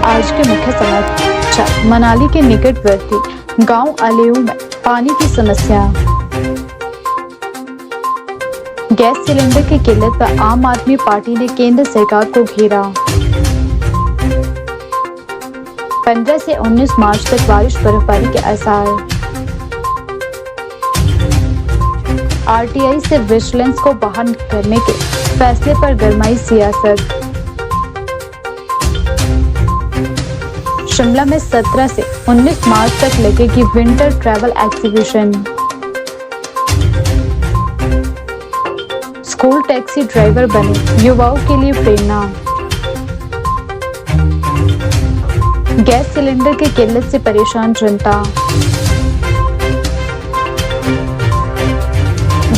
आज के मुख्य समाचार। मनाली के निकटवर्ती गांव अलेऊ में पानी की समस्या। गैस सिलेंडर की किल्लत पर आम आदमी पार्टी ने केंद्र सरकार को घेरा। 15 से 19 मार्च तक बारिश बर्फबारी के आसार। आरटीआई से विजिलेंस को बाहर करने के फैसले पर गरमाई सियासत। शिमला में 17 से 19 मार्च तक लगेगी winter travel exhibition. School taxi driver बने युवाओं के लिए प्रेरणा। गैस सिलेंडर की किल्लत से परेशान जनता।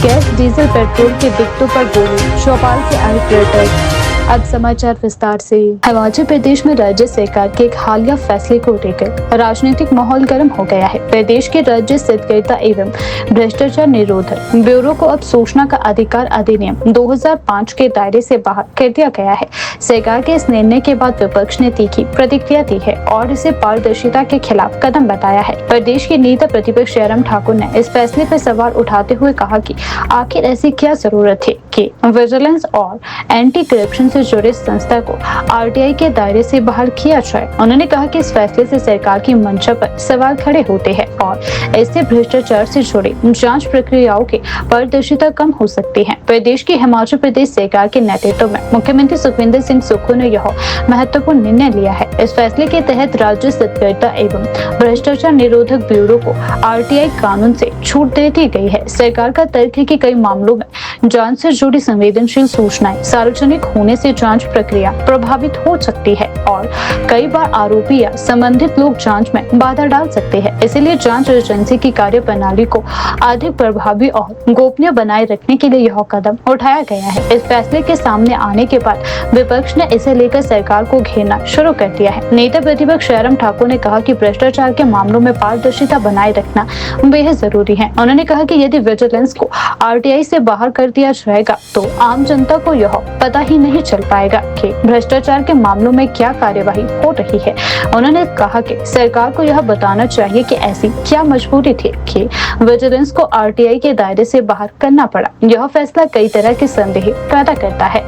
गैस डीजल पेट्रोल के दिक्कतों पर बोले चौपाल से आए पर्यटक। अब समाचार विस्तार से। हिमाचल प्रदेश में राज्य सरकार के एक हालिया फैसले को लेकर राजनीतिक माहौल गर्म हो गया है। प्रदेश के राज्य सत्याग्रता एवं भ्रष्टाचार निरोधक ब्यूरो को अब सूचना का अधिकार अधिनियम 2005 के दायरे से बाहर कर दिया गया है। सरकार के इस निर्णय के बाद विपक्ष ने तीखी प्रतिक्रिया दी है और इसे पारदर्शिता के खिलाफ कदम बताया है। प्रदेश के नेता प्रतिपक्ष जयराम ठाकुर ने इस फैसले पर सवाल उठाते हुए कहा कि आखिर ऐसी क्या जरूरत थी कि विजिलेंस और एंटी करप्शन से जुड़े संस्था को आरटीआई के दायरे से बाहर किया जाए। उन्होंने कहा कि इस फैसले से सरकार की मंशा पर सवाल खड़े होते हैं और इससे भ्रष्टाचार से जुड़े जांच प्रक्रियाओं की पारदर्शिता कम हो सकती है। प्रदेश की हिमाचल प्रदेश सरकार के नेतृत्व में मुख्यमंत्री सुखविंदर सिंह सुक्खू ने यह महत्वपूर्ण निर्णय लिया है। इस फैसले के तहत राज्य सत्याग्रता एवं भ्रष्टाचार निरोधक ब्यूरो को आरटीआई कानून से छूट दे दी गई है। सरकार का तर्क है कि कई मामलों में जांच से जुड़ी संवेदनशील सूचनाएं सार्वजनिक होने से जांच प्रक्रिया प्रभावित हो सकती है और कई बार आरोपी या संबंधित लोग जांच में बाधा डाल सकते हैं। इसलिए जांच एजेंसी की कार्य प्रणाली को अधिक प्रभावी और गोपनीय बनाए रखने के लिए यह कदम उठाया गया है। इस फैसले के सामने आने के बाद विपक्ष ने इसे लेकर सरकार को घेरना शुरू कर दिया है। नेता प्रतिपक्ष जयराम ठाकुर ने कहा कि भ्रष्टाचार के मामलों में पारदर्शिता बनाए रखना बेहद जरूरी है। उन्होंने कहा कि यदि विजिलेंस को आरटीआई से बाहर कर दिया जाएगा तो आम जनता को यह पता ही नहीं चल पाएगा कि भ्रष्टाचार के मामलों में क्या कार्यवाही हो रही है। उन्होंने कहा कि सरकार को यह बताना चाहिए कि ऐसी क्या मजबूरी थी कि विजिलेंस को आरटीआई के दायरे से बाहर करना पड़ा। यह फैसला कई तरह के संदेह पैदा करता है।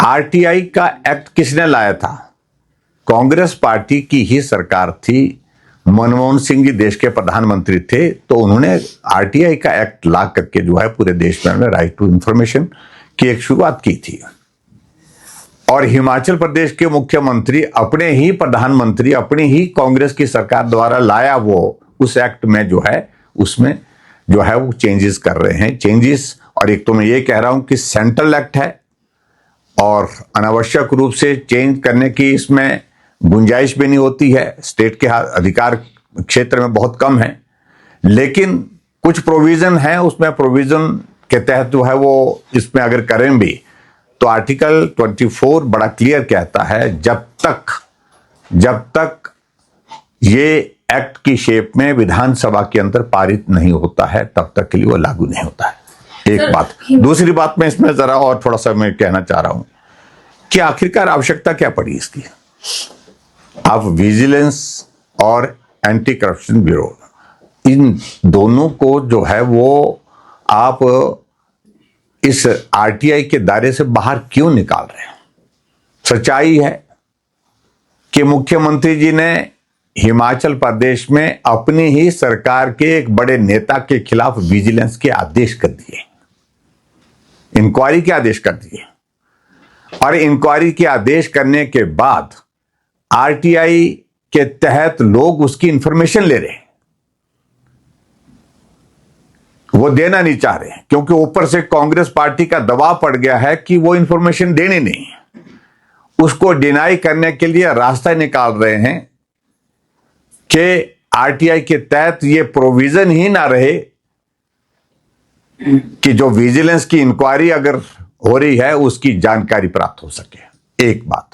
आरटीआई का एक्ट किसने लाया था? कांग्रेस पार्टी की ही सरकार थी। मनमोहन सिंह जी देश के प्रधानमंत्री थे, तो उन्होंने आरटीआई का एक्ट ला करके जो है पूरे देश में राइट टू इंफॉर्मेशन की एक शुरुआत की थी। और हिमाचल प्रदेश के मुख्यमंत्री अपने ही प्रधानमंत्री अपनी ही कांग्रेस की सरकार द्वारा लाया वो उस एक्ट में जो है उसमें जो है वो चेंजेस कर रहे हैं। चेंजेस, और एक तो मैं ये कह रहा हूं कि सेंट्रल एक्ट है और अनावश्यक रूप से चेंज करने की इसमें गुंजाइश भी नहीं होती है। स्टेट के अधिकार क्षेत्र में बहुत कम है, लेकिन कुछ प्रोविजन है उसमें। प्रोविजन के तहत जो है वो इसमें अगर करें भी तो आर्टिकल 24 बड़ा क्लियर कहता है जब तक ये एक्ट की शेप में विधानसभा के अंदर पारित नहीं होता है तब तक के लिए वो लागू नहीं होता है। एक बात। दूसरी बात मैं इसमें जरा और थोड़ा सा मैं कहना चाह रहा हूं कि आखिरकार आवश्यकता क्या पड़ी इसकी। आप विजिलेंस और एंटी करप्शन ब्यूरो, इन दोनों को जो है वो आप इस आरटीआई के दायरे से बाहर क्यों निकाल रहे हैं? सच्चाई है कि मुख्यमंत्री जी ने हिमाचल प्रदेश में अपनी ही सरकार के एक बड़े नेता के खिलाफ विजिलेंस के आदेश कर दिए, इंक्वायरी के आदेश कर दिए। और इंक्वायरी के आदेश करने के बाद आरटीआई के तहत लोग उसकी इंफॉर्मेशन ले रहे हैं, वो देना नहीं चाह रहे हैं क्योंकि ऊपर से कांग्रेस पार्टी का दबाव पड़ गया है कि वो इंफॉर्मेशन देनी नहीं। उसको डिनाई करने के लिए रास्ता निकाल रहे हैं कि आरटीआई के तहत ये प्रोविजन ही ना रहे कि जो विजिलेंस की इंक्वायरी अगर हो रही है उसकी जानकारी प्राप्त हो सके। एक बात,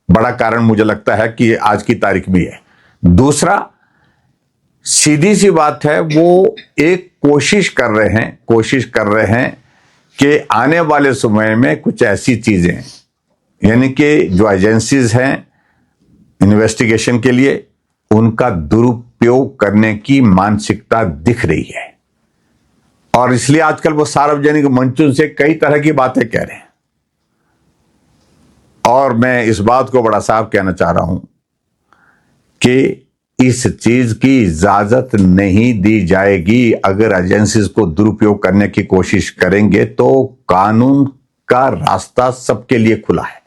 बड़ा कारण मुझे लगता है कि आज की तारीख में है। दूसरा, सीधी सी बात है, वो एक कोशिश कर रहे हैं कि आने वाले समय में कुछ ऐसी चीजें यानी कि जो एजेंसीज हैं इन्वेस्टिगेशन के लिए, उनका दुरुपयोग करने की मानसिकता दिख रही है। और इसलिए आजकल वो सार्वजनिक मंचों से कई तरह की बातें कह रहे हैं। और मैं इस बात को बड़ा साफ कहना चाह रहा हूं कि इस चीज की इजाजत नहीं दी जाएगी। अगर एजेंसीज को दुरुपयोग करने की कोशिश करेंगे तो कानून का रास्ता सबके लिए खुला है।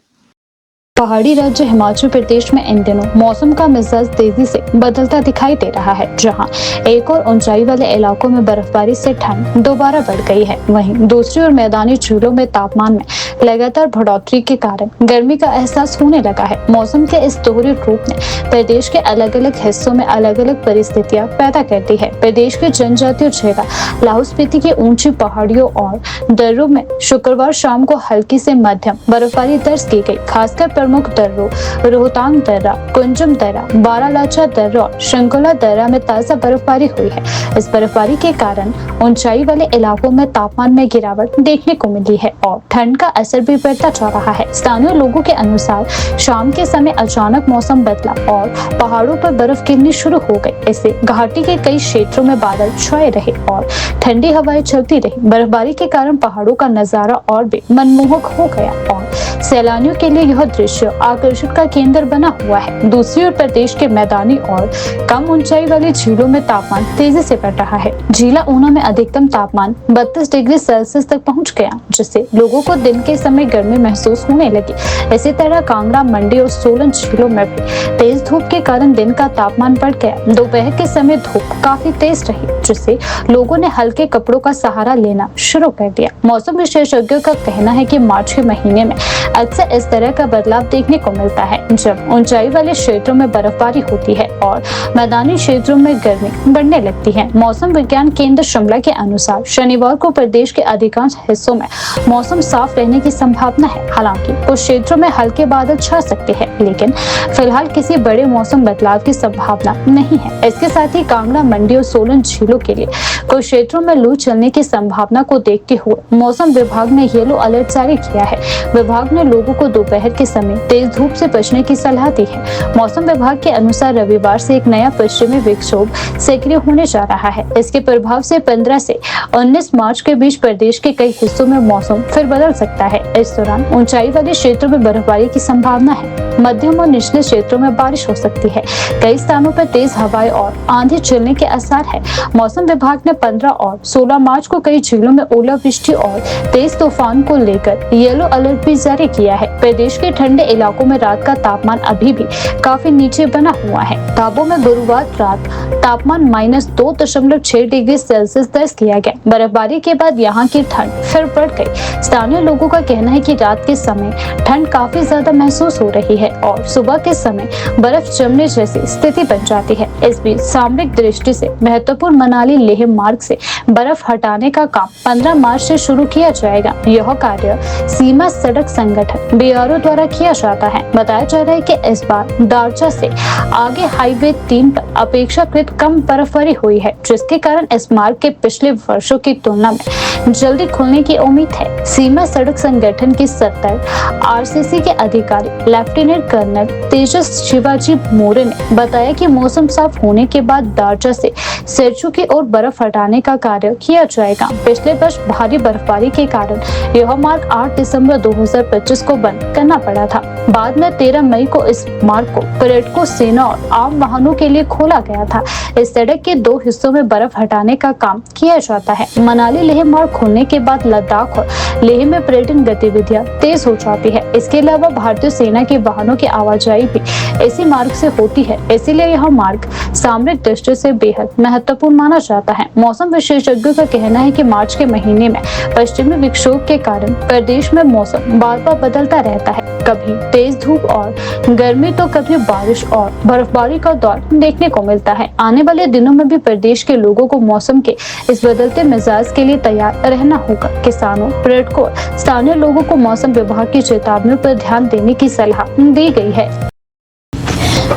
पहाड़ी राज्य हिमाचल प्रदेश में इन दिनों मौसम का मिजाज तेजी से बदलता दिखाई दे रहा है। जहां एक और ऊंचाई वाले इलाकों में बर्फबारी से ठंड दोबारा बढ़ गई है, वहीं दूसरी ओर मैदानी जिलों में तापमान में लगातार बढ़ोतरी के कारण गर्मी का एहसास होने लगा है। मौसम के इस दोहरे रूप ने प्रदेश के अलग अलग हिस्सों में अलग अलग परिस्थितियां पैदा कर दी है। प्रदेश के जनजातीय क्षेत्र लाहौल स्पीति की ऊंची पहाड़ियों और दर्रों में शुक्रवार शाम को हल्की से मध्यम बर्फबारी दर्ज की गई। खासकर प्रमुख दर्रों रोहतांग दर्रा, कुंजम दर्रा, बारालाचा दर्रा और शंकुला दर्रा में ताजा बर्फबारी हुई है। इस बर्फबारी के कारण ऊंचाई वाले इलाकों में तापमान में गिरावट देखने को मिली है और ठंड का असर भी बढ़ता जा रहा है। स्थानीय लोगों के अनुसार शाम के समय अचानक मौसम बदला और पहाड़ों पर बर्फ गिरनी शुरू हो गई। इससे घाटी के कई क्षेत्रों में बादल छाए रहे और ठंडी हवाएं चलती रही। बर्फबारी के कारण पहाड़ों का नजारा और भी मनमोहक हो गया और सैलानियों के लिए यह दृश्य आकर्षण का केंद्र बना हुआ है। दूसरी ओर प्रदेश के मैदानी और कम ऊंचाई वाली झीलों में तापमान तेजी से बढ़ रहा है। जिला ऊना में अधिकतम तापमान 32 डिग्री सेल्सियस तक पहुंच गया, जिससे लोगों को दिन के समय गर्मी महसूस होने लगी। इसी तरह कांगड़ा, मंडी और सोलन झीलों में भी तेज धूप के कारण दिन का तापमान बढ़ गया। दोपहर के समय धूप काफी तेज रही, जिससे लोगों ने हल्के कपड़ों का सहारा लेना शुरू कर दिया। मौसम विशेषज्ञों का कहना है कि मार्च के महीने में अक्सर इस तरह का बदलाव देखने को मिलता है, जब ऊंचाई वाले क्षेत्रों में बर्फबारी होती है और मैदानी क्षेत्रों में गर्मी बढ़ने लगती है। मौसम विज्ञान केंद्र शिमला के अनुसार शनिवार को प्रदेश के अधिकांश हिस्सों में मौसम साफ रहने की संभावना है। हालांकि कुछ क्षेत्रों में हल्के बादल छा सकते हैं, लेकिन फिलहाल किसी बड़े मौसम बदलाव की संभावना नहीं है। इसके साथ ही कांगड़ा, मंडी और सोलन झीलों के लिए कुछ क्षेत्रों में लू चलने की संभावना को देखते हुए मौसम विभाग ने येलो अलर्ट जारी किया है। विभाग ने लोगों को दोपहर के समय तेज धूप से बचने की सलाह दी है। मौसम विभाग के अनुसार रविवार से एक नया पश्चिमी विक्षोभ सक्रिय होने जा रहा है। इसके प्रभाव से 15 से 19 मार्च के बीच प्रदेश के कई हिस्सों में मौसम फिर बदल सकता है। इस दौरान ऊंचाई वाले क्षेत्रों में बर्फबारी की संभावना है। मध्यम और निचले क्षेत्रों में बारिश हो सकती है। कई स्थानों पर तेज हवाएं और आंधी चलने के आसार है। मौसम विभाग ने 15 और 16 मार्च को कई जिलों में ओलावृष्टि और तेज तूफान को लेकर येलो अलर्ट भी जारी किया है। प्रदेश के ठंडे इलाकों में रात का तापमान अभी भी काफी नीचे बना हुआ है। ताबो में गुरुवार रात तापमान -2.6 डिग्री सेल्सियस दर्ज किया गया। बर्फबारी के बाद यहाँ की ठंड फिर बढ़ गई। स्थानीय लोगों का कहना है कि रात के समय ठंड काफी ज्यादा महसूस हो रही है और सुबह के समय बर्फ जमने जैसी स्थिति बन जाती है। इस बीच सामरिक दृष्टि से महत्वपूर्ण मनाली लेह मार्ग से बर्फ हटाने का काम 15 मार्च से शुरू किया जाएगा। यह कार्य सीमा सड़क संगठन BRO द्वारा किया जाता है। बताया जा रहा है कि इस बार दारचा से आगे हाईवे 3 पर अपेक्षाकृत कम बर्फबारी हुई है, जिसके कारण इस मार्ग के पिछले वर्षों की तुलना में जल्दी खुलने की उम्मीद है। सीमा सड़क संगठन के 70 RCC के अधिकारी लेफ्टिनेंट कर्नल तेजस शिवाजी मोरे ने बताया कि मौसम साफ होने के बाद दारचा से सेरचू की ओर बर्फ हटाने का कार्य किया जाएगा। पिछले वर्ष भारी बर्फबारी के कारण यह मार्ग 8 दिसंबर 2025 को बंद करना पड़ा था। बाद में 13 मई को इस मार्ग को पर्यटकों, सेना और आम वाहनों के लिए खोला गया था। इस सड़क के 2 हिस्सों में बर्फ हटाने का काम किया जाता है। मनाली लेह मार्ग खुलने के बाद लद्दाख और लेह में पर्यटन गतिविधियां तेज हो जाती है। इसके अलावा भारतीय सेना के वाहनों की आवाजाही भी इसी मार्ग से होती है, इसीलिए यह मार्ग सामरिक दृष्टि से बेहद महत्वपूर्ण माना जाता है। मौसम विशेषज्ञों का कहना है कि मार्च के महीने में पश्चिमी विक्षोभ के कारण प्रदेश में मौसम बार बार बदलता रहता है। कभी तेज धूप और गर्मी तो कभी बारिश और बर्फबारी का दौर देखने को मिलता है। आने वाले दिनों में भी प्रदेश के लोगों को मौसम के इस बदलते मिजाज के लिए तैयार रहना होगा। किसानों, पर्यटकों, स्थानीय लोगों को मौसम विभाग की चेतावनियों पर ध्यान देने की सलाह दी गई है।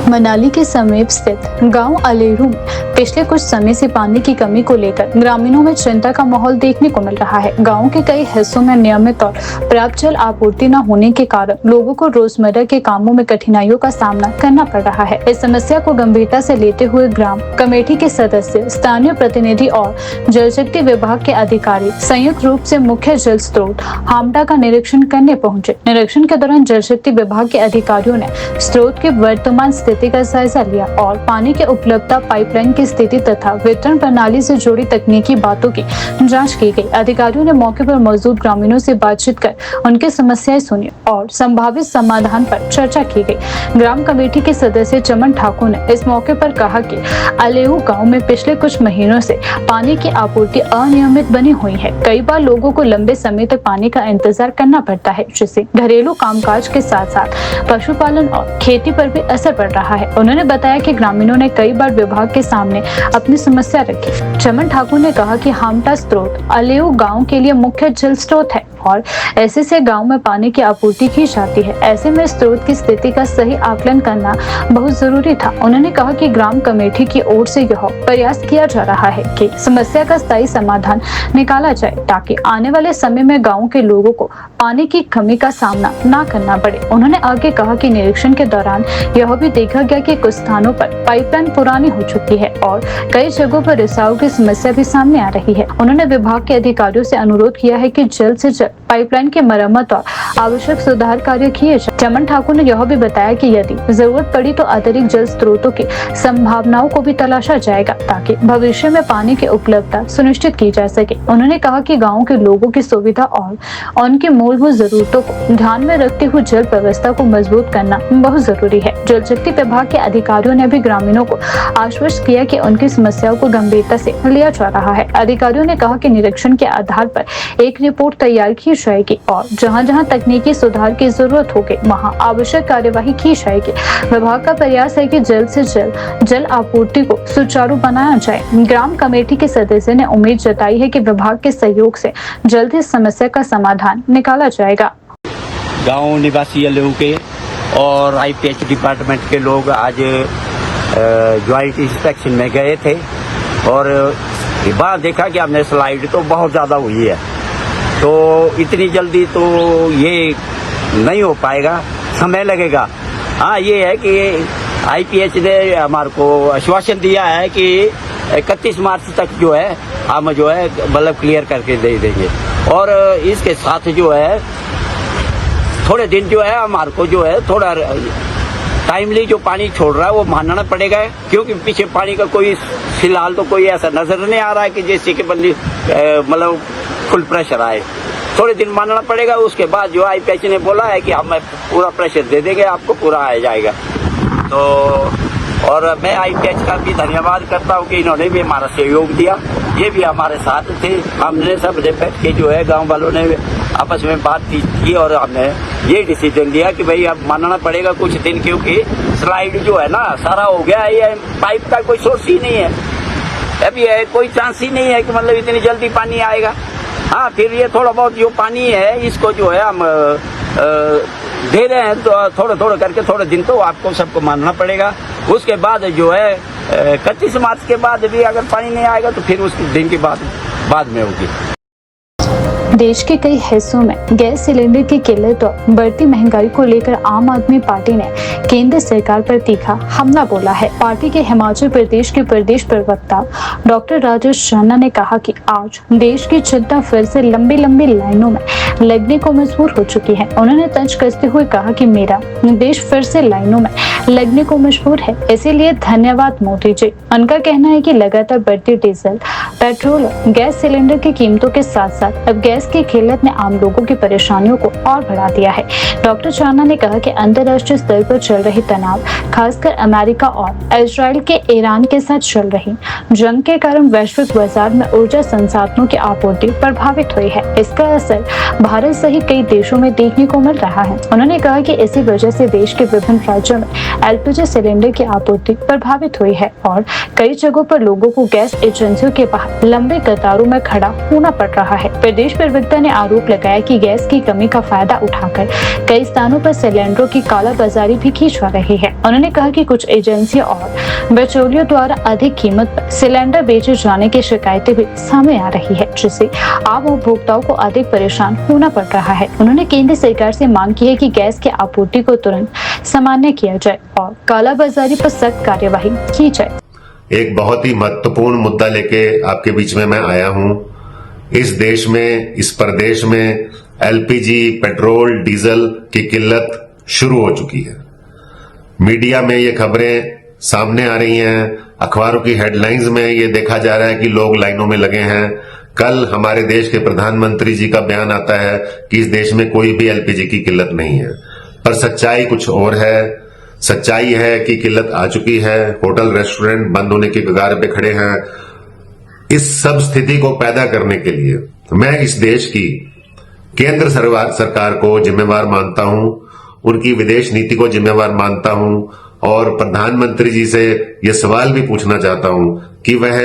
मनाली के समीप स्थित गांव अलेरू में पिछले कुछ समय से पानी की कमी को लेकर ग्रामीणों में चिंता का माहौल देखने को मिल रहा है। गाँव के कई हिस्सों में नियमित और पर्याप्त जल आपूर्ति न होने के कारण लोगों को रोजमर्रा के कामों में कठिनाइयों का सामना करना पड़ रहा है। इस समस्या को गंभीरता से लेते हुए ग्राम कमेटी के सदस्य, स्थानीय प्रतिनिधि और जल शक्ति विभाग के अधिकारी संयुक्त रूप से मुख्य जल स्रोत हामटा का निरीक्षण करने पहुंचे। निरीक्षण के दौरान जल शक्ति विभाग के अधिकारियों ने स्रोत की वर्तमान स्थिति का जायजा लिया और पानी की उपलब्धता, पाइपलाइन की स्थिति तथा वितरण प्रणाली से जुड़ी तकनीकी बातों की जांच की गई। अधिकारियों ने मौके पर मौजूद ग्रामीणों से बातचीत कर उनकी समस्याएं सुनी और संभावित समाधान पर चर्चा की गई। ग्राम कमेटी के सदस्य चमन ठाकुर ने इस मौके पर कहा कि अलेऊ गांव में पिछले कुछ महीनों से पानी की आपूर्ति अनियमित बनी हुई है। कई बार लोगों को लंबे समय तक पानी का इंतजार करना पड़ता है, जिससे घरेलू कामकाज के साथ साथ पशुपालन और खेती पर भी असर पड़ रहा है। उन्होंने बताया कि ग्रामीणों ने कई बार विभाग के सामने अपनी समस्या रखी। चमन ठाकुर ने कहा कि हामटा स्रोत अलेऊ गाँव के लिए मुख्य जल स्रोत है और ऐसे से गांव में पानी की आपूर्ति की जाती है। ऐसे में स्रोत की स्थिति का सही आकलन करना बहुत जरूरी था। उन्होंने कहा कि ग्राम कमेटी की ओर से यह प्रयास किया जा रहा है कि समस्या का स्थायी समाधान निकाला जाए ताकि आने वाले समय में गांव के लोगों को पानी की कमी का सामना न करना पड़े। उन्होंने आगे कहा कि निरीक्षण के दौरान यह भी देखा गया कि कुछ स्थानों पर पाइपलाइन पुरानी हो चुकी है और कई जगहों पर रिसाव की समस्या भी सामने आ रही है। उन्होंने विभाग के अधिकारियों से अनुरोध किया है कि जल्द से जल्द पाइपलाइन की मरम्मत और आवश्यक सुधार कार्य किए जाए। चमन ठाकुर ने यह भी बताया कि यदि जरूरत पड़ी तो अतिरिक्त जल स्रोतों की संभावनाओं को भी तलाशा जाएगा ताकि भविष्य में पानी की उपलब्धता सुनिश्चित की जा सके। उन्होंने कहा कि गाँव के लोगों की सुविधा और उनकी मूलभूत जरूरतों को ध्यान में रखते हुए जल व्यवस्था को मजबूत करना बहुत जरूरी है। जल शक्ति विभाग के अधिकारियों ने भी ग्रामीणों को आश्वस्त किया कि उनकी समस्याओं को गंभीरता से लिया जा रहा है। अधिकारियों ने कहा कि निरीक्षण के आधार पर एक रिपोर्ट तैयार की जाएगी और जहां-जहां तकनीकी सुधार की जरूरत होगी वहां आवश्यक कार्यवाही की जाएगी। विभाग का प्रयास है कि जल्द से जल्द जल आपूर्ति को सुचारू बनाया जाए। ग्राम कमेटी के सदस्य ने उम्मीद जताई है कि विभाग के सहयोग से जल्द ही समस्या का समाधान निकाला जाएगा। गांव निवासी अलेऊ के और आईपीएच डिपार्टमेंट के लोग आज ज्वाइंट इंस्पेक्शन में गए थे और बाहर देखा कि हमने स्लाइड तो बहुत ज़्यादा हुई है, तो इतनी जल्दी तो ये नहीं हो पाएगा, समय लगेगा। हाँ, ये है कि आईपीएच ने हमारे को आश्वासन दिया है कि 31 मार्च तक जो है हम जो है मतलब क्लियर करके दे देंगे और इसके साथ जो है थोड़े दिन जो है हमारे को जो है थोड़ा टाइमली जो पानी छोड़ रहा है वो मानना पड़ेगा, क्योंकि पीछे पानी का कोई फिलहाल तो कोई ऐसा नजर नहीं आ रहा है कि जैसे कि बंदी मतलब फुल प्रेशर आए। थोड़े दिन मानना पड़ेगा, उसके बाद जो आईपीएच ने बोला है कि हम पूरा प्रेशर दे देंगे, आपको पूरा आ जाएगा। तो और मैं आईपीएच का भी धन्यवाद करता हूँ कि इन्होंने भी हमारा सहयोग दिया, ये भी हमारे साथ थे। हमने सब बैठ के जो है गांव वालों ने आपस में बात की और हमने ये डिसीजन लिया कि भाई अब मानना पड़ेगा कुछ दिन, क्योंकि स्लाइड जो है ना सारा हो गया है, ये पाइप का कोई सोर्स ही नहीं है, अभी है कोई चांस ही नहीं है कि मतलब इतनी जल्दी पानी आएगा। हाँ, फिर ये थोड़ा बहुत जो पानी है इसको जो है हम दे रहे हैं, तो थोड़ा थोड़ा करके थोड़े दिन तो आपको सबको मानना पड़ेगा। उसके बाद जो है 31 मार्च के बाद भी अगर पानी नहीं आएगा तो फिर उसके दिन की बाद में होगी। देश के कई हिस्सों में गैस सिलेंडर की किल्लत और बढ़ती महंगाई को लेकर आम आदमी पार्टी ने केंद्र सरकार पर तीखा हमला बोला है। पार्टी के हिमाचल प्रदेश के प्रदेश प्रवक्ता डॉक्टर राजेश खन्ना ने कहा कि आज देश की जनता फिर से लंबी लंबी लाइनों में लगने को मजबूर हो चुकी है। उन्होंने तंज कसते हुए कहा कि मेरा देश फिर से लाइनों में लगने को मजबूर है, इसीलिए धन्यवाद मोदी जी। उनका कहना है कि लगातार बढ़ती डीजल, पेट्रोल और गैस सिलेंडर की कीमतों के साथ साथ अब गैस की किल्लत ने आम लोगों की परेशानियों को और बढ़ा दिया है। डॉक्टर खन्ना ने कहा कि अंतर्राष्ट्रीय स्तर पर चल रही तनाव, खासकर अमेरिका और इजराइल के ईरान के साथ चल रही जंग के कारण वैश्विक बाजार में ऊर्जा संसाधनों की आपूर्ति प्रभावित हुई है। इसका असर भारत सहित कई देशों में देखने को मिल रहा है। उन्होंने कहा कि इसी वजह से देश के विभिन्न राज्यों में एलपीजी सिलेंडर की आपूर्ति प्रभावित हुई है और कई जगहों पर लोगों को गैस एजेंसियों के बाहर लंबे कतारों में खड़ा होना पड़ रहा है। प्रदेश प्रवक्ता ने आरोप लगाया कि गैस की कमी का फायदा उठाकर कई स्थानों पर सिलेंडरों की कालाबाजारी भी की जा रही है। उन्होंने कहा कि कुछ एजेंसियां और बिचौलिए बिचौलियों द्वारा अधिक कीमत पर सिलेंडर बेचे जाने की शिकायतें भी सामने आ रही है, जिससे आम उपभोक्ताओं को अधिक परेशान होना पड़ रहा है। उन्होंने केंद्र सरकार से मांग की है कि गैस की आपूर्ति को तुरंत सामान्य किया जाए और कालाबाजारी पर सख्त कार्यवाही की जाए। एक बहुत ही महत्वपूर्ण मुद्दा लेके आपके बीच में मैं आया हूं। इस देश में, इस प्रदेश में एलपीजी, पेट्रोल, डीजल की किल्लत शुरू हो चुकी है। मीडिया में ये खबरें सामने आ रही हैं, अखबारों की हेडलाइंस में ये देखा जा रहा है कि लोग लाइनों में लगे हैं। कल हमारे देश के प्रधानमंत्री जी का बयान आता है कि इस देश में कोई भी एलपीजी की किल्लत नहीं है, पर सच्चाई कुछ और है। सच्चाई है कि किल्लत आ चुकी है, होटल रेस्टोरेंट बंद होने की कगार पे खड़े हैं। इस सब स्थिति को पैदा करने के लिए मैं इस देश की केंद्र सरकार को जिम्मेवार मानता हूं, उनकी विदेश नीति को जिम्मेवार मानता हूं और प्रधानमंत्री जी से यह सवाल भी पूछना चाहता हूं कि वह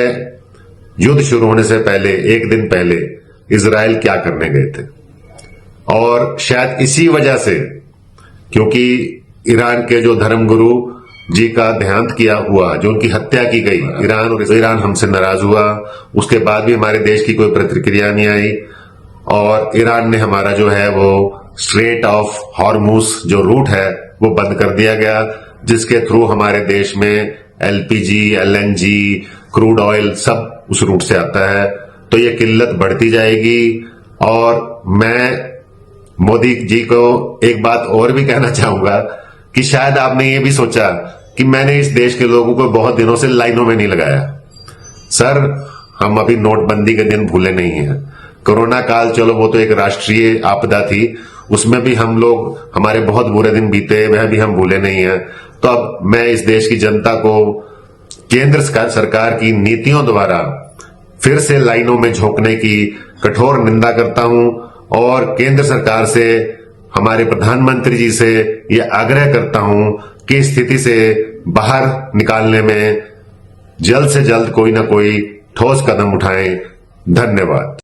युद्ध शुरू होने से पहले, एक दिन पहले इजराइल क्या करने गए थे। और शायद इसी वजह से, क्योंकि ईरान के जो धर्मगुरु जी का देहांत किया हुआ, जो उनकी हत्या की गई, ईरान हमसे नाराज हुआ। उसके बाद भी हमारे देश की कोई प्रतिक्रिया नहीं आई और ईरान ने हमारा जो है वो स्ट्रेट ऑफ हॉर्मुज जो रूट है वो बंद कर दिया गया, जिसके थ्रू हमारे देश में एलपीजी, एलएनजी, क्रूड ऑयल सब उस रूट से आता है। तो ये किल्लत बढ़ती जाएगी। और मैं मोदी जी को एक बात और भी कहना चाहूंगा कि शायद आपने ये भी सोचा कि मैंने इस देश के लोगों को बहुत दिनों से लाइनों में नहीं लगाया। सर, हम अभी नोटबंदी के दिन भूले नहीं हैं। कोरोना काल, चलो वो तो एक राष्ट्रीय आपदा थी, उसमें भी हम लोग, हमारे बहुत बुरे दिन बीते, वह भी हम भूले नहीं हैं। तो अब मैं इस देश की जनता को केंद्र सरकार की नीतियों द्वारा फिर से लाइनों में झोंकने की कठोर निंदा करता हूं और केंद्र सरकार से, हमारे प्रधानमंत्री जी से यह आग्रह करता हूं कि इस स्थिति से बाहर निकालने में जल्द से जल्द कोई ना कोई ठोस कदम उठाएं। धन्यवाद।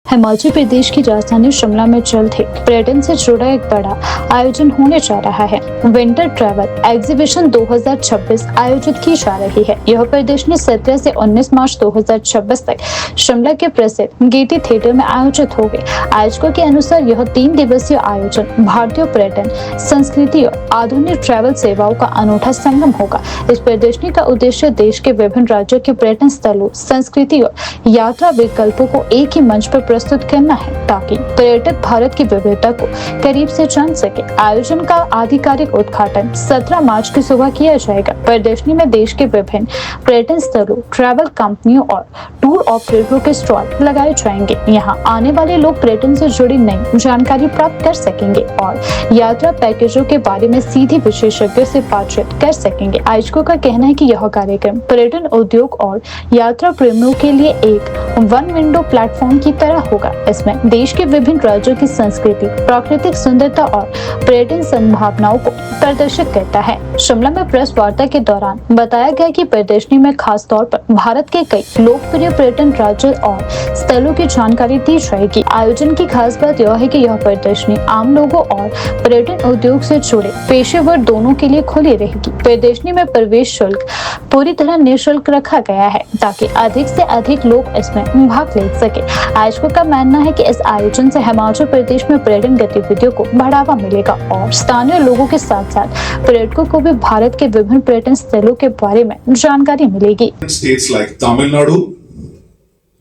हिमाचल प्रदेश की राजधानी शिमला में जल्द ही पर्यटन से जुड़ा एक बड़ा आयोजन होने जा रहा है। विंटर ट्रैवल एग्जीबिशन 2026 आयोजित की जा रही है। यह प्रदर्शनी 17 से 19 मार्च 2026 तक शिमला के प्रसिद्ध गेटी थिएटर में आयोजित होगी। आयोजकों के अनुसार यह 3 दिवसीय आयोजन भारतीय पर्यटन, संस्कृति और आधुनिक ट्रैवल सेवाओं का अनूठा संगम होगा। इस प्रदर्शनी का उद्देश्य देश के विभिन्न राज्यों के पर्यटन स्थलों, संस्कृति और यात्रा विकल्पों को एक ही मंच पर प्रस्तुत करना है, ताकि पर्यटक भारत की विविधता को करीब से जान सके। आयोजन का आधिकारिक उद्घाटन 17 मार्च की सुबह किया जाएगा। प्रदर्शनी में देश के विभिन्न पर्यटन स्थलों, ट्रैवल कंपनियों और टूर ऑपरेटरों के स्टॉल लगाए जाएंगे। यहाँ आने वाले लोग पर्यटन से जुड़ी नई जानकारी प्राप्त कर सकेंगे और यात्रा पैकेजों के बारे में सीधे विशेषज्ञों से बातचीत कर सकेंगे। आयोजकों का कहना है कि यह कार्यक्रम पर्यटन उद्योग और यात्रा प्रेमियों के लिए एक वन विंडो प्लेटफॉर्म की तरह होगा। इसमें देश के विभिन्न राज्यों की संस्कृति, प्राकृतिक सुंदरता और पर्यटन संभावनाओं को प्रदर्शित करता है। शिमला में प्रेस वार्ता के दौरान बताया गया कि प्रदर्शनी में खास तौर पर भारत के कई लोकप्रिय पर्यटन राज्यों और स्थलों की जानकारी दी जाएगी। आयोजन की खास बात यह है कि यह प्रदर्शनी आम लोगों और पर्यटन उद्योग से जुड़े पेशेवर दोनों के लिए खुली रहेगी। प्रदर्शनी में प्रवेश शुल्क पूरी तरह निःशुल्क रखा गया है, ताकि अधिक से अधिक लोग इसमें भाग ले सके। आयोजकों का मानना है कि इस आयोजन से हिमाचल प्रदेश में पर्यटन गतिविधियों को बढ़ावा मिलेगा और स्थानीय लोगों के साथ साथ पर्यटकों को भी भारत के विभिन्न पर्यटन स्थलों के बारे में जानकारी मिलेगी। States like Tamil Nadu,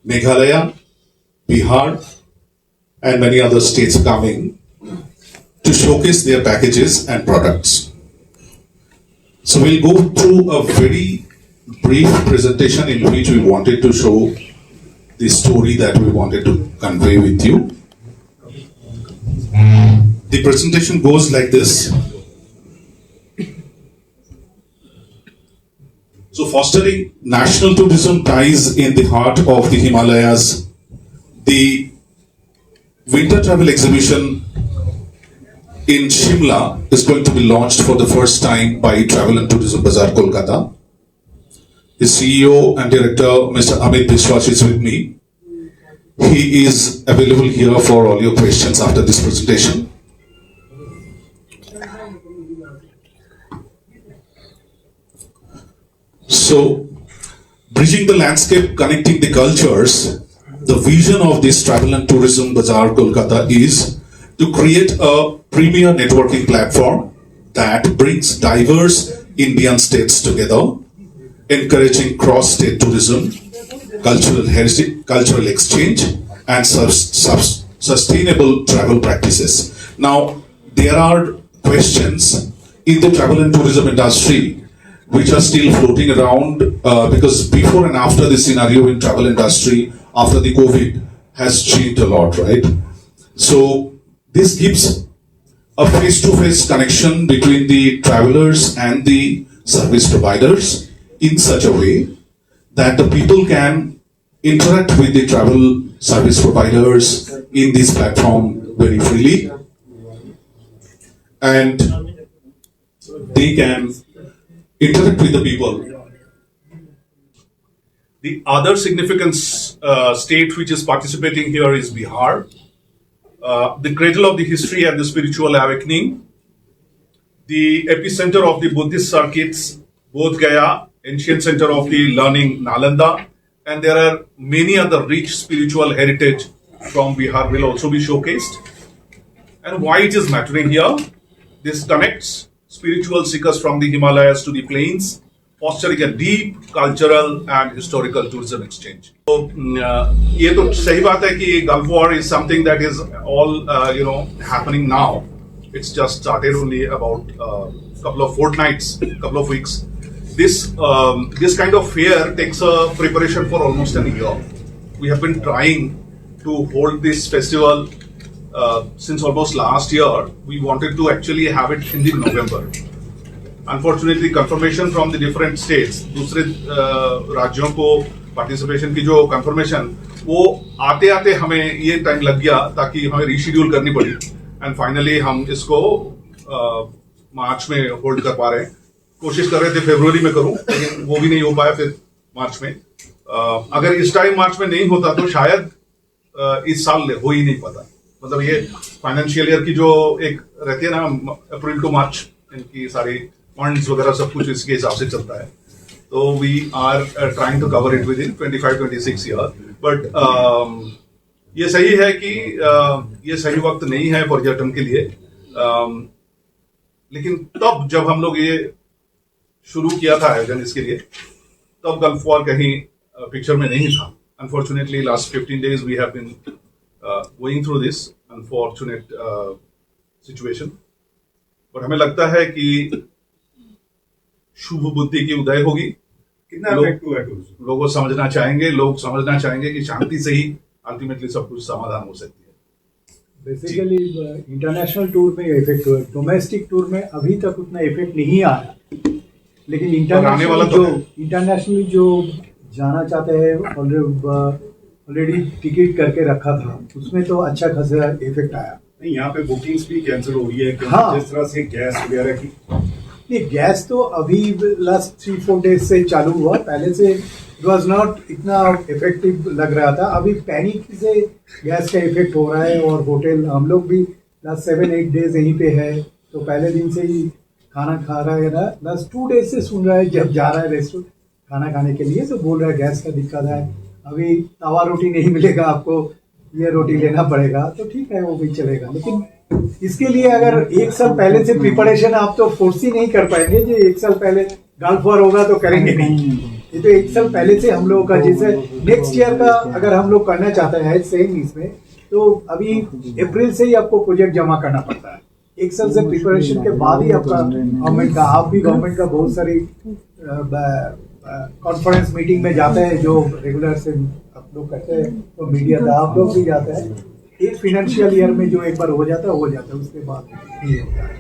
Meghalaya, Bihar, and many other states coming to showcase their packages and products. So we'll go through a very brief presentation in which we wanted to show the story that we wanted to convey with you. The presentation goes like this. So fostering national tourism ties in the heart of the Himalayas, the winter travel exhibition in Shimla is going to be launched for the first time by Travel and Tourism Bazaar, Kolkata. The CEO and Director, Mr. Amit Biswas, is with me. He is available here for all your questions after this presentation. So So, bridging the landscape, connecting the cultures, the vision of this Travel and Tourism Bazaar Kolkata is to create a premier networking platform that brings diverse Indian states together, encouraging cross-state tourism, cultural heritage, cultural exchange, and sustainable travel practices. Now, there are questions in the travel and tourism industry which are still floating around because before and after this scenario in travel industry, after the COVID, has changed a lot, right? So this gives a face-to-face connection between the travelers and the service providers in such a way that the people can interact with the travel service providers in this platform very freely, and they can interact with the people. The other significant state which is participating here is Bihar, the cradle of the history and the spiritual awakening, the epicenter of the Buddhist circuits, Bodh Gaya, ancient center of the learning Nalanda, and there are many other rich spiritual heritage from Bihar will also be showcased. And why it is mattering here? This connects spiritual seekers from the Himalayas to the plains, fostering a deep cultural and historical tourism exchange. So, ये तो सही बात है कि Gulf War is something that is all happening now. It's just started only about couple of fortnights, couple of weeks. This kind of fair takes a preparation for almost a year. We have been trying to hold this festival since almost last year. We wanted to actually have it in the November. Unfortunately, confirmation from the different states, दूसरे राज्यों को participation की जो confirmation, वो आते आते हमें ये time लग गया ताकि हमें reschedule करनी पड़ी. And finally हम इसको मार्च में hold कर पा रहे हैं. कोशिश कर रहे थे फरवरी में करूं, लेकिन वो भी नहीं हो पाया फिर मार्च में. अगर इस टाइम मार्च में नहीं होता तो शायद इस साल हो ही नहीं पाता. मतलब ये फाइनेंशियल ईयर की जो एक रहती है ना, अप्रैल टू मार्च, इनकी सारी फंड्स वगैरह सब कुछ इसके हिसाब से चलता है. तो we are trying to cover it with in 25-26 year. But ये सही है कि ये सही वक्त नहीं है पर्यटन के लिए. लेकिन तब जब हम लोग ये शुरू किया था आयोजन इसके लिए, तब गल्फ वॉर कहीं पिक्चर में नहीं था. Unfortunately last 15 days we have been going through this unfortunate situation. But हमें लगता है कि शुभ बुद्धि की उदय होगी. कितना लोग समझना चाहेंगे कि शांति से ही अल्टीमेटली सब कुछ समाधान हो सकती है. बेसिकली इंटरनेशनल टूर में इफेक्ट हुआ, डोमेस्टिक टूर में अभी तक उतना इफेक्ट नहीं आया. लेकिन इंटरनेशनली जो जाना चाहते हैं ऑलरेडी टिकट करके रखा था, उसमें तो अच्छा खासा इफेक्ट आया. नहीं, यहाँ पे बुकिंग्स भी कैंसिल हो रही है. हाँ, जिस तरह से गैस वगैरह की, नहीं गैस तो अभी लास्ट 3-4 days से चालू हुआ. पहले से इट वाज नॉट इतना इफेक्टिव लग रहा था. अभी पैनिक से गैस का इफेक्ट हो रहा है. और होटल, हम लोग भी लास्ट 7-8 days यहीं पे है, तो पहले दिन से ही खाना खा रहा है ना. लास्ट 2 days से सुन रहा है, जब जा रहा है रेस्टोरेंट खाना खाने के लिए तो बोल रहा है गैस का दिक्कत है. अभी तवा रोटी नहीं मिलेगा आपको, ये रोटी लेना पड़ेगा. तो ठीक है, वो भी चलेगा. लेकिन इसके लिए अगर 1 साल पहले से प्रिपरेशन आप तो फोर्स ही नहीं कर पाएंगे. जो 1 साल पहले गल्फ वॉर होगा तो करेंगे नहीं. ये तो 1 साल पहले से हम लोगों का, जैसे नेक्स्ट ईयर का अगर हम लोग करना चाहते हैं सेम इसमें, तो अभी अप्रैल से ही आपको प्रोजेक्ट जमा करना पड़ता है. 1 साल से प्रिपरेशन के बाद ही आपका गवर्नमेंट का, आप भी गवर्नमेंट का बहुत सारी कॉन्फ्रेंस मीटिंग में जाते हैं जो रेगुलर से आप लोग करते हैं, तो मीडिया का आप लोग भी जाते हैं. एक फाइनेंशियल ईयर में जो एक बार हो जाता है, उसके बाद नहीं होता है.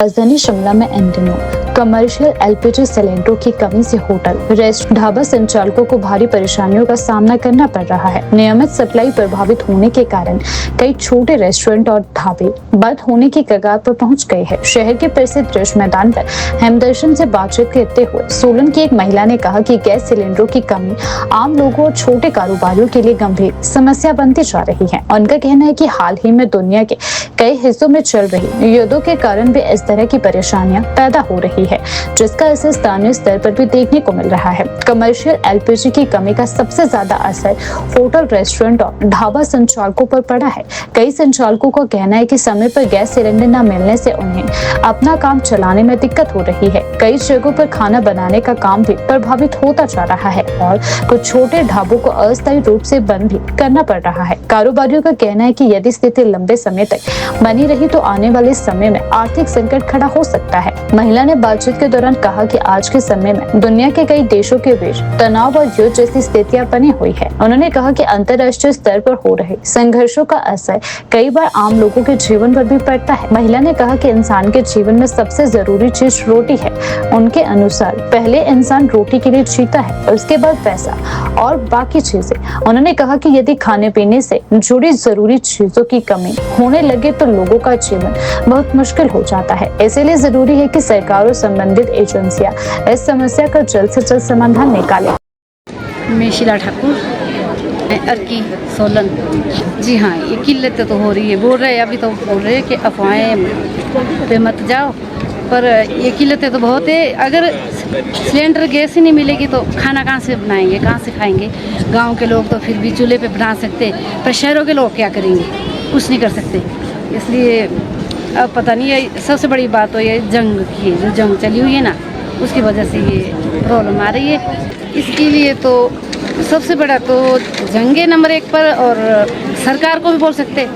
राजधानी शिमला में इन दिनों कमर्शियल एलपीजी सिलेंडरों की कमी से होटल, रेस्ट, ढाबा संचालकों को भारी परेशानियों का सामना करना पड़ रहा है. नियमित सप्लाई प्रभावित होने के कारण कई छोटे रेस्टोरेंट और ढाबे बंद होने की कगार पर पहुंच गए हैं. शहर के प्रसिद्ध रिज मैदान पर हमदर्शन से बातचीत करते हुए सोलन की एक महिला ने कहा कि गैस सिलेंडरों की कमी आम लोगों और छोटे कारोबारियों के लिए गंभीर समस्या बनती जा रही है. उनका कहना है कि हाल ही में दुनिया के कई हिस्सों में चल रही युद्धों के कारण भी इस तरह की परेशानियां पैदा हो रही है, जिसका असर स्थानीय स्तर पर भी देखने को मिल रहा है। कमर्शियल एलपीजी की कमी का सबसे ज्यादा असर होटल, रेस्टोरेंट और ढाबा संचालकों पर पड़ा है। कई संचालकों का कहना है कि समय पर गैस सिलेंडर न मिलने से उन्हें अपना काम चलाने में दिक्कत हो रही है। कई जगहों पर खाना बनाने का काम भी प्रभावित होता जा रहा है और कुछ छोटे ढाबों को अस्थायी रूप से बंद भी करना पड़ रहा है। कारोबारियों का कहना है कि यदि स्थिति लंबे समय तक बनी रही तो आने वाले समय में आर्थिक संकट खड़ा हो सकता है। महिला ने बातचीत के दौरान कहा कि आज के समय में दुनिया के कई देशों के बीच तनाव और युद्ध जैसी स्थितियां बनी हुई है। उन्होंने कहा कि अंतर्राष्ट्रीय स्तर पर हो रहे संघर्षों का असर कई बार आम लोगों के जीवन पर भी पड़ता है। महिला ने कहा कि इंसान के जीवन में सबसे जरूरी चीज रोटी है। उनके अनुसार पहले इंसान रोटी के लिए जीता है और उसके बाद पैसा और बाकी चीजें। उन्होंने कहा कि यदि खाने पीने से जुड़ी जरूरी चीजों की कमी होने लगे तो लोगों का जीवन बहुत मुश्किल हो जाता है। इसीलिए जरूरी है कि सरकार और संबंधित एजेंसियां इस समस्या का जल्द से जल्द समाधान निकालें। मैं शीला ठाकुर, अर्की सोलन। जी हाँ, ये किल्लत तो हो रही है। बोल रहे हैं अभी तो बोल रहे हैं कि अफवाहें पे मत जाओ, पर ये किल्लतें तो बहुत है। अगर सिलेंडर गैस ही नहीं मिलेगी तो खाना कहाँ से बनाएंगे, कहाँ से खाएंगे। गांव के लोग तो फिर भी चूल्हे पे बना सकते, पर शहरों के लोग क्या करेंगे, कुछ नहीं कर सकते। इसलिए अब पता नहीं, ये सबसे बड़ी बात तो ये जंग की है, जो जंग चली हुई है ना, उसकी वजह से ये प्रॉब्लम आ रही है। इसके लिए तो सबसे बड़ा तो जंगे नंबर 1 पर, और सरकार को भी बोल सकते,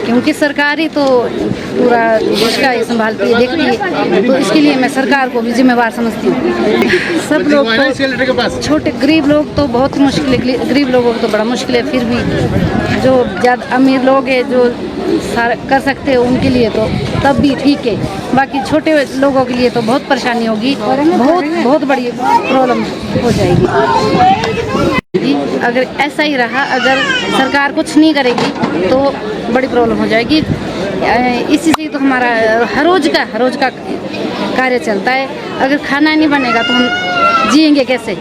क्योंकि सरकार ही तो पूरा देश का ये संभालती है, देखती है। तो इसके लिए मैं सरकार को भी जिम्मेवार समझती हूँ। सब लोग तो, छोटे गरीब लोग तो बहुत मुश्किल है, गरीब लोगों को तो बड़ा मुश्किल है। फिर भी जो ज़्यादा अमीर लोग हैं, जो सारा कर सकते हैं, उनके लिए तो तब भी ठीक है। बाकी छोटे लोगों के लिए तो बहुत परेशानी होगी, बहुत बड़ी प्रॉब्लम हो जाएगी। अगर ऐसा ही रहा, अगर सरकार कुछ नहीं करेगी तो बड़ी प्रॉब्लम हो जाएगी। इसी से तो हमारा हर रोज का कार्य चलता है। अगर खाना नहीं बनेगा तो हम जिएंगे कैसे?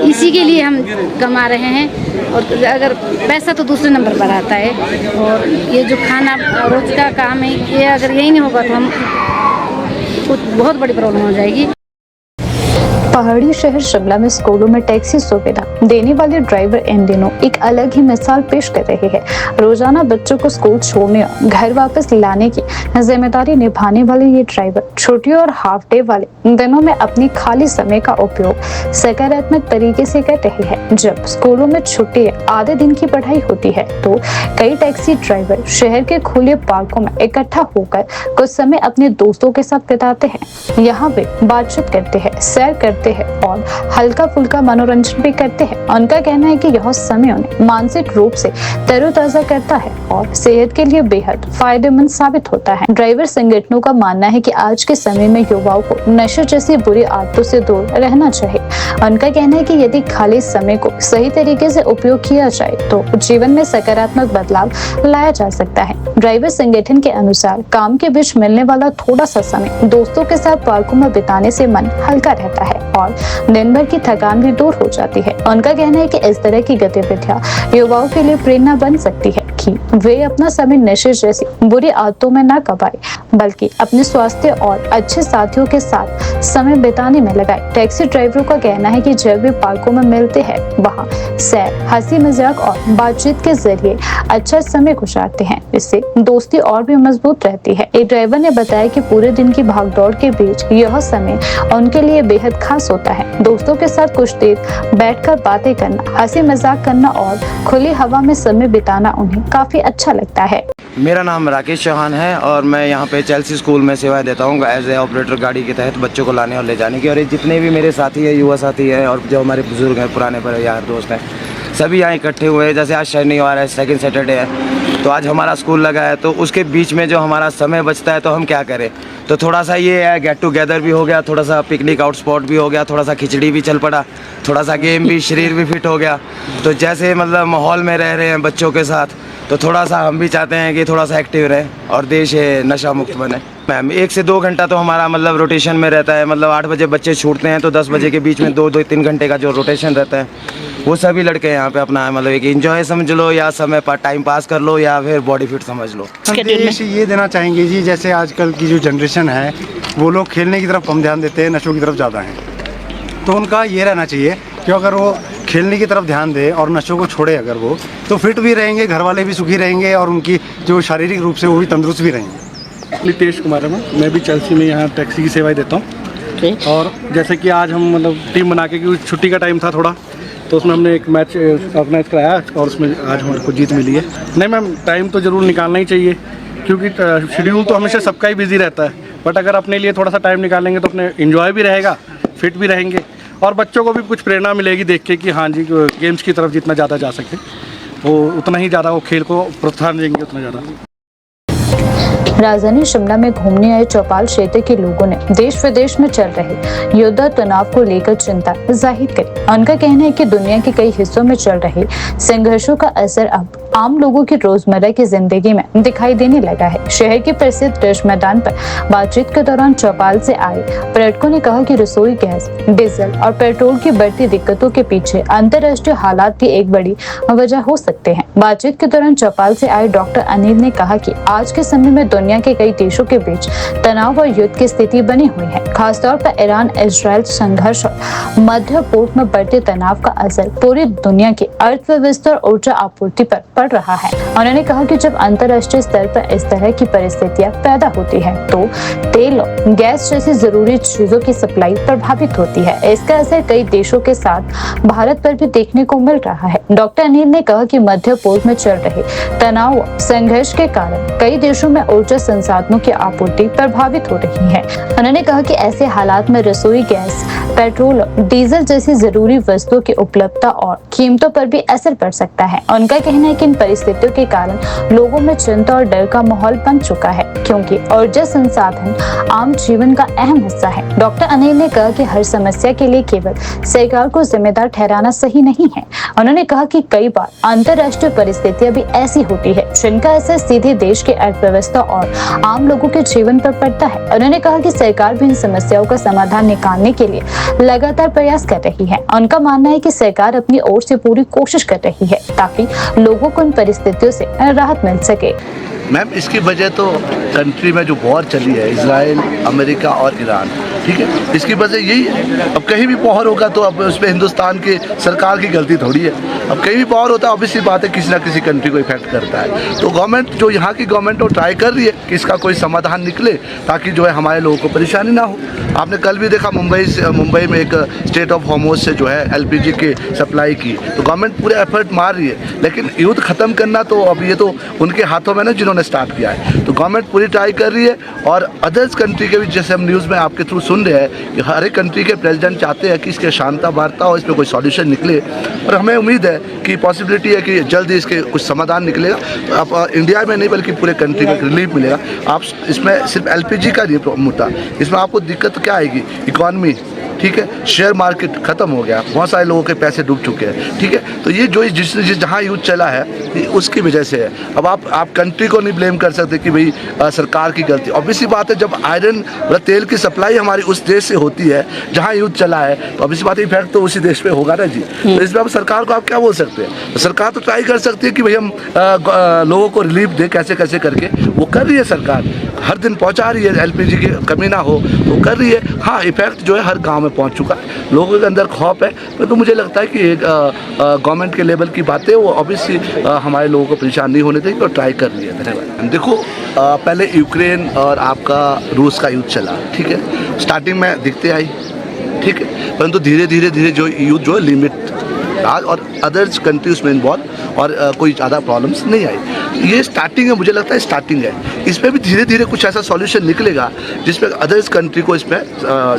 इसी के लिए हम कमा रहे हैं। और अगर पैसा तो दूसरे नंबर पर आता है, और ये जो खाना रोज का काम है, ये अगर यही नहीं होगा तो हम कुछ बहुत बड़ी प्रॉब्लम हो जाएगी। पहाड़ी शहर शिमला में स्कूलों में टैक्सी सुविधा देने वाले ड्राइवर इन दिनों एक अलग ही मिसाल पेश कर रहे हैं। रोजाना बच्चों को स्कूल छोड़ने और घर वापस लाने की जिम्मेदारी निभाने वाले ये ड्राइवर छुट्टियों और हाफ डे वाले दिनों में अपनी खाली समय का उपयोग सकारात्मक तरीके से कर रहे हैं। जब स्कूलों में छुट्टी आधे दिन की पढ़ाई होती है तो कई टैक्सी ड्राइवर शहर के खुले पार्कों में इकट्ठा होकर कुछ समय अपने दोस्तों के साथ बिताते हैं। यहाँ वे बातचीत करते हैं, सैर करते हैं और हल्का फुल्का मनोरंजन भी करते हैं। उनका कहना है कि यह समय उन्हें मानसिक रूप से तरोताजा करता है और सेहत के लिए बेहद फायदेमंद साबित होता है। ड्राइवर संगठनों का मानना है कि आज के समय में युवाओं को नशे जैसी बुरी आदतों से दूर रहना चाहिए। उनका कहना है कि यदि खाली समय को सही तरीके से उपयोग किया जाए तो जीवन में सकारात्मक बदलाव लाया जा सकता है। ड्राइवर संगठन के अनुसार काम के बीच मिलने वाला थोड़ा सा समय दोस्तों के साथ पार्कों में बिताने से मन हल्का रहता है और दिन भर की थकान भी दूर हो जाती है। उनका कहना है कि इस तरह की गतिविधियां युवाओं के लिए प्रेरणा बन सकती है कि वे अपना समय नशे जैसी बुरी आदतों में न गवाएं, बल्कि अपने स्वास्थ्य और अच्छे साथियों के साथ समय बिताने में लगाएं। टैक्सी ड्राइवरों का कहना है कि जब वे पार्कों में मिलते हैं, वहां सैर, हंसी मजाक और बातचीत के जरिए अच्छा समय गुजारते हैं। इससे दोस्ती और भी मजबूत रहती है। एक ड्राइवर ने बताया कि पूरे दिन की भागदौड़ के बीच यह समय उनके लिए बेहद खास होता है। दोस्तों के साथ कुछ देर बैठकर बातें करना, हंसी मजाक करना और खुली हवा में समय बिताना उन्हें काफी अच्छा लगता है। मेरा नाम राकेश चौहान है और मैं यहाँ पे चेल्सी स्कूल में सेवाएं देता हूँ एज ए ऑपरेटर गाड़ी के तहत बच्चों को लाने और ले जाने की। और ये जितने भी मेरे साथी हैं, युवा साथी हैं और जो हमारे बुजुर्ग हैं, पुराने पर यार दोस्त हैं, सभी यहाँ इकट्ठे हुए हैं। जैसे आज शनिवार है, सेकंड सैटरडे है, तो आज हमारा स्कूल लगा है, तो उसके बीच में जो हमारा समय बचता है तो हम क्या करें। तो थोड़ा सा ये है, गेट टुगेदर भी हो गया, थोड़ा सा पिकनिक आउट स्पॉट भी हो गया, थोड़ा सा खिचड़ी भी चल पड़ा, थोड़ा सा गेम भी, शरीर भी फिट हो गया। तो जैसे मतलब माहौल में रह रहे हैं बच्चों के साथ, तो थोड़ा सा हम भी चाहते हैं कि थोड़ा सा एक्टिव रहें और देश नशा मुक्त बने। मैम 1 से 2 घंटा तो हमारा मतलब रोटेशन में रहता है। मतलब 8 बजे बच्चे छूटते हैं तो 10 बजे के बीच में 2-3 घंटे का जो रोटेशन रहता है। वो सभी लड़के यहाँ पे अपना मतलब एक एंजॉय समझ लो या समय पर टाइम पास कर लो या फिर बॉडी फिट समझ लो। संदेश ये देना चाहेंगे जी, जैसे आजकल की जो जनरेशन है वो लोग खेलने की तरफ कम ध्यान देते हैं, नशों की तरफ ज़्यादा हैं। तो उनका ये रहना चाहिए कि अगर वो खेलने की तरफ ध्यान दे और नशों को छोड़े अगर वो, तो फिट भी रहेंगे, घर वाले भी सुखी रहेंगे और उनकी जो शारीरिक रूप से वो भी तंदुरुस्त भी रहेंगे। नितेश कुमार है, मैं भी चेल्सी में यहाँ टैक्सी की सेवाएं देता हूँ। और जैसे कि आज हम मतलब टीम बना के, क्योंकि छुट्टी का टाइम था थोड़ा, तो उसमें हमने एक मैच ऑर्गेनाइज कराया और उसमें आज हमारे को जीत मिली है। नहीं मैम, टाइम तो ज़रूर निकालना ही चाहिए, क्योंकि शेड्यूल तो हमेशा सबका ही बिजी रहता है, बट अगर अपने लिए थोड़ा सा टाइम निकालेंगे तो अपने इंजॉय भी रहेगा, फिट भी रहेंगे और बच्चों को भी कुछ प्रेरणा मिलेगी देख के कि हाँ जी, गेम्स की तरफ जितना ज़्यादा जा सके वो उतना ही ज़्यादा वो खेल को प्रोत्साहन देंगे, उतना ज़्यादा। राजधानी शिमला में घूमने आए चौपाल क्षेत्र के लोगों ने देश विदेश में चल रहे युद्ध तनाव को लेकर चिंता जाहिर करी। उनका कहना है कि दुनिया के कई हिस्सों में चल रहे संघर्षों का असर अब आम लोगों की रोजमर्रा की जिंदगी में दिखाई देने लगा है। शहर के प्रसिद्ध रिज मैदान पर बातचीत के दौरान चौपाल से आए पर्यटकों ने कहा कि रसोई गैस, डीजल और पेट्रोल की बढ़ती दिक्कतों के पीछे अंतर्राष्ट्रीय हालात भी एक बड़ी वजह हो सकते हैं। बातचीत के दौरान चौपाल से आए डॉक्टर अनिल ने कहा कि आज के समय में दुनिया के कई देशों के बीच तनाव और युद्ध की स्थिति बनी हुई है। खासतौर पर ईरान इजराइल संघर्ष और मध्य पूर्व में बढ़ते तनाव का असर पूरी दुनिया की अर्थव्यवस्था और ऊर्जा आपूर्ति पर पड़ रहा है। उन्होंने कहा कि जब अंतर्राष्ट्रीय स्तर पर इस तरह की परिस्थितियां पैदा होती है तो तेल और गैस जैसी जरूरी चीजों की सप्लाई प्रभावित होती है। इसका असर कई देशों के साथ भारत पर भी देखने को मिल रहा है। डॉक्टर अनिल ने कहा कि मध्य पूर्व में चल रहे तनाव और संघर्ष के कारण कई देशों में ऊर्जा संसाधनों की आपूर्ति प्रभावित हो रही है। उन्होंने कहा कि ऐसे हालात में रसोई गैस, पेट्रोल और डीजल जैसी जरूरी वस्तुओं की उपलब्धता और कीमतों पर भी असर पड़ सकता है। उनका कहना है कि इन परिस्थितियों के कारण लोगों में चिंता और डर का माहौल बन चुका है, क्योंकि ऊर्जा संसाधन आम जीवन का अहम हिस्सा है। डॉक्टर अनिल ने कहा कि हर समस्या के लिए केवल सरकार को जिम्मेदार ठहराना सही नहीं है। उन्होंने कहा कि कई बार अंतर्राष्ट्रीय परिस्थितियां भी ऐसी होती है जिनका असर सीधे देश की अर्थव्यवस्था और आम लोगों के जीवन पर पड़ता है। उन्होंने कहा कि सरकार भी इन समस्याओं का समाधान निकालने के लिए लगातार प्रयास कर रही है। उनका मानना है कि सरकार अपनी ओर से पूरी कोशिश कर रही है ताकि लोगों को इन परिस्थितियों से राहत मिल सके। मैम, इसकी वजह तो कंट्री में जो वॉर चली है, इजराइल, अमेरिका और ईरान, ठीक है, इसकी वजह यही है। अब कहीं भी वॉर होगा तो अब उस पर हिंदुस्तान की सरकार की गलती थोड़ी है। अब कहीं भी वॉर होता है, ऑब्वियसली बात है, किसी ना किसी कंट्री को इफेक्ट करता है। तो गवर्नमेंट, जो यहाँ की गवर्नमेंट वो ट्राई कर रही है कि इसका कोई समाधान निकले ताकि जो है हमारे लोगों को परेशानी ना हो। आपने कल भी देखा मुंबई में एक स्टेट ऑफ होमोज से जो है LPG की सप्लाई की, तो गवर्नमेंट पूरे एफर्ट मार रही है। लेकिन युद्ध खत्म करना तो अब ये तो उनके हाथों में ना, जिन्होंने स्टार्ट किया है। तो गवर्नमेंट पूरी ट्राई कर रही है और अदर्स कंट्री के भी, जैसे हम न्यूज़ में आपके थ्रू सुन रहे हैं कि हर एक कंट्री के प्रेसिडेंट चाहते हैं कि इसके शांता वार्ता हो, इस पर कोई सॉल्यूशन निकले। और हमें उम्मीद है कि पॉसिबिलिटी है कि जल्दी इसके कुछ समाधान निकलेगा। तो आप इंडिया में नहीं बल्कि पूरे कंट्री में रिलीफ मिलेगा। आप इसमें सिर्फ LPG का नहीं मुद्दा, इसमें आपको दिक्कत क्या आएगी, इकॉनमी, ठीक है, शेयर मार्केट खत्म हो गया, बहुत सारे लोगों के पैसे डूब चुके हैं, ठीक है। तो ये जो जहाँ युद्ध चला है उसकी वजह से है। अब आप कंट्री को नहीं ब्लेम कर सकते कि भाई सरकार की गलती। ऑब्वियसली बात है, जब आयरन मतलब तेल की सप्लाई हमारी उस देश से होती है जहाँ युद्ध चला है, तो ऑब्वियसली बात है इफेक्ट तो उसी देश पे होगा ना जी। तो इसमें अब सरकार को आप क्या बोल सकते हैं? तो सरकार तो ट्राई कर सकती है कि भाई हम लोगों को रिलीफ दे, कैसे कैसे करके वो कर रही है। सरकार हर दिन पहुँचा रही है, LPG की कमी ना हो वो कर रही है। हाँ, इफेक्ट जो है हर गाँव में पहुंच चुका है, लोगों के अंदर खौफ है। तो मुझे लगता है कि गवर्नमेंट के लेवल की बातें वो ऑब्वियसली हमारे लोगों को परेशान नहीं होने देगी और ट्राई कर रही है। धन्यवाद। देखो, पहले यूक्रेन और आपका रूस का युद्ध चला, ठीक है, स्टार्टिंग में दिखते आई, ठीक है, परंतु धीरे धीरे जो युद्ध जो है लिमिट आज और अदर्स कंट्रीज में इन्वॉल्व और कोई ज़्यादा प्रॉब्लम्स नहीं आई। ये स्टार्टिंग है, मुझे लगता है स्टार्टिंग है। इसमें भी धीरे धीरे कुछ ऐसा सॉल्यूशन निकलेगा जिसमें अदर्स कंट्री को इसमें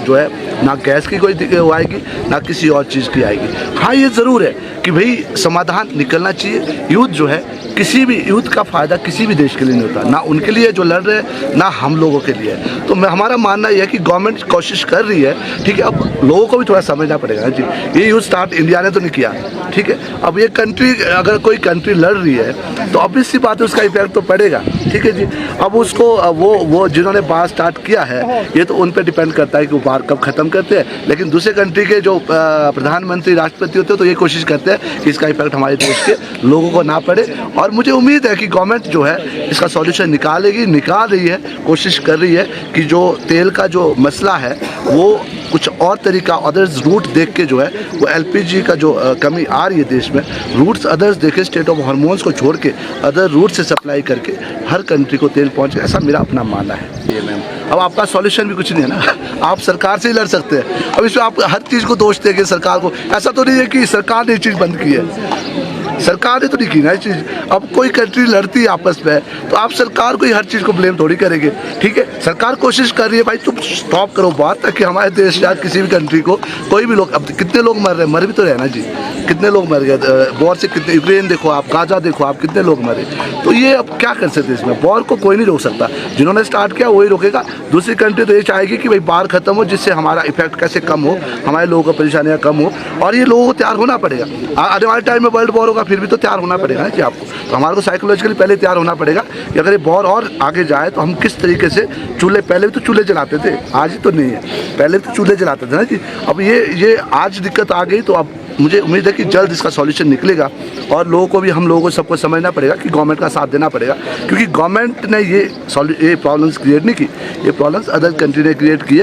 जो है ना गैस की कोई आएगी ना किसी और चीज़ की आएगी। हाँ, ये ज़रूर है कि भाई समाधान निकलना चाहिए। युद्ध जो है, किसी भी युद्ध का फ़ायदा किसी भी देश के लिए नहीं होता, ना उनके लिए जो लड़ रहे हैं ना हम लोगों के लिए। तो हमारा मानना यह है कि गवर्नमेंट कोशिश कर रही है, ठीक है। अब लोगों को भी थोड़ा समझना पड़ेगा जी, ये युद्ध स्टार्ट इंडिया ने तो नहीं किया, ठीक है। अब ये कंट्री, अगर कोई कंट्री लड़ रही है तो ऑब्वियस सी बात है उसका इफेक्ट तो पड़ेगा, ठीक है जी। अब उसको वो जिन्होंने बार स्टार्ट किया है ये तो उन पर डिपेंड करता है कि वो बार कब ख़त्म करते हैं, लेकिन दूसरे कंट्री के जो प्रधानमंत्री राष्ट्रपति होते हैं तो ये कोशिश करते हैं कि इसका इफेक्ट हमारे देश के लोगों को ना पड़े। और मुझे उम्मीद है कि गवर्नमेंट जो है इसका सॉल्यूशन निकाल रही है, कोशिश कर रही है कि जो तेल का जो मसला है वो कुछ और तरीका, अदर्स रूट देख के जो है वो एलपीजी का जो कमी आ रही है देश में, रूट्स अदर्स देखे, स्टेट ऑफ हार्मोन्स को छोड़ के अदर रूट से सप्लाई करके हर कंट्री को तेल पहुंचे, ऐसा मेरा अपना मानना है। ये मैम, अब आपका सॉल्यूशन भी कुछ नहीं है ना, आप सरकार से ही लड़ सकते हैं। अब इसमें आप हर चीज़ को दोष देंगे सरकार को, ऐसा तो नहीं है कि सरकार ने ये चीज़ बंद की है, सरकार ने तो नहीं की ना ये चीज़। अब कोई कंट्री लड़ती है आपस में तो आप सरकार को ही हर चीज़ को ब्लेम थोड़ी करेंगे, ठीक है। सरकार कोशिश कर रही है भाई तुम स्टॉप करो बात, ताकि हमारे देश या किसी भी कंट्री को कोई भी लोग, अब कितने लोग मर रहे हैं, मर भी तो रहे ना जी, कितने लोग मर गए वॉर से, कितने, यूक्रेन देखो आप, गाजा देखो आप, कितने लोग मरे। तो ये अब क्या कर सकते हैं इसमें, वॉर को कोई नहीं रोक सकता, जिन्होंने स्टार्ट किया वही रोकेगा। दूसरी कंट्री तो ये चाहेगी कि भाई बाढ़ खत्म हो, जिससे हमारा इफेक्ट कैसे कम हो, हमारे लोगों को परेशानियाँ कम हो, और ये लोगों को तैयार होना पड़ेगा। आने वाले टाइम में वर्ल्ड वॉर होगा फिर भी तो तैयार होना पड़ेगा ना जी आपको, तो हमारे को साइकोलॉजिकली पहले तैयार होना पड़ेगा कि अगर ये वॉर और आगे जाए तो हम किस तरीके से चूल्हे, पहले भी तो चूल्हे जलाते थे, आज ही तो नहीं है, पहले भी तो चूल्हे जलाते थे ना जी। अब ये आज दिक्कत आ गई तो अब मुझे उम्मीद है कि जल्द इसका सॉल्यूशन निकलेगा, और लोगों को भी, हम लोगों को सबको समझना पड़ेगा कि गवर्नमेंट का साथ देना पड़ेगा, क्योंकि गवर्नमेंट ने ये प्रॉब्लम्स क्रिएट नहीं की, ये प्रॉब्लम्स अदर कंट्री ने क्रिएट किए।